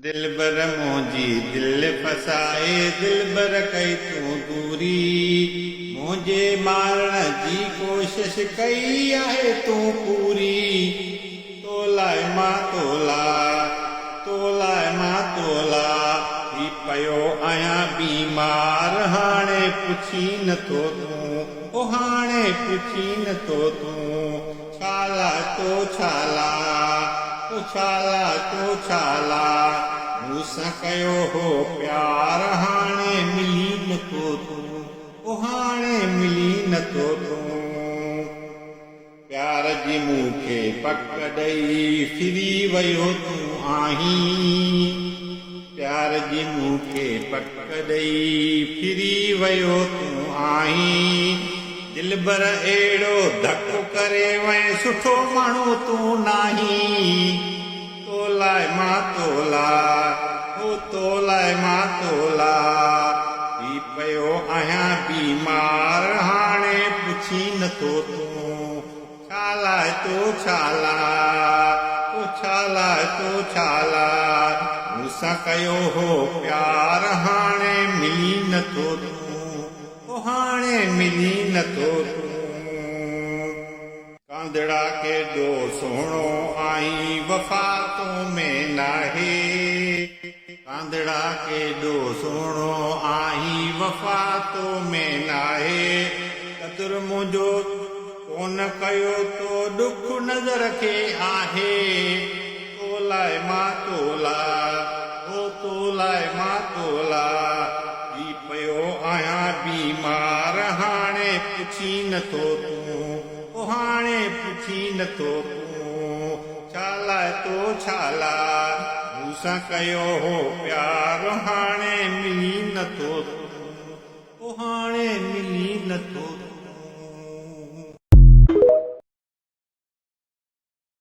दिलबर मुंहिंजी दिल फसाए दिलबर कई तूं दूरी मुंहिंजे मारण जी कोशिश कई आहे तूं पूरी तोलाए मां तोला थी पियो आहियां बीमार हाणे पुछी नथो तूं ओ हाणे पुछी नथो तूं छाला तो छाला तो छाला मूंसां कयो हो प्यार हाणे मिली नथो तूं ओ हाणे मिली नथो तूं प्यार जी मूंखे पक ॾेई फिरी वियो तूं आहीं प्यार जी मूंखे पक ॾेई फिरी वियो तूं आहीं दिलबर अहिड़ो धक करे वएं सुठो माण्हू तूं नाहीं तोलाए मां तोला थी पियो आहियां बीमार हाणे पुछी नथो तूं छालाए तो छाला मूंसां कयो हो प्यार हाणे मिली नथो तूं ओ हाणे मिली नथो तूं कांदड़ा केॾो सुहिणो आई वफ़ा तो में नाहे कांदड़ा केॾो सुहिणो आई वफ़ा तो में नाहे कदुर मुंहिंजो कोन कयो तो दुख नज़र खे आहे तोलाए मां तोला थी पियो आहियां बीमार हाणे पुछी नथो तूं ओ हाणे पुछी नथो तूं छालाए तो छाला मूंसां कयो हो प्यार हाणे मिली नथो तूं ओ हाणे मिली नथो तूं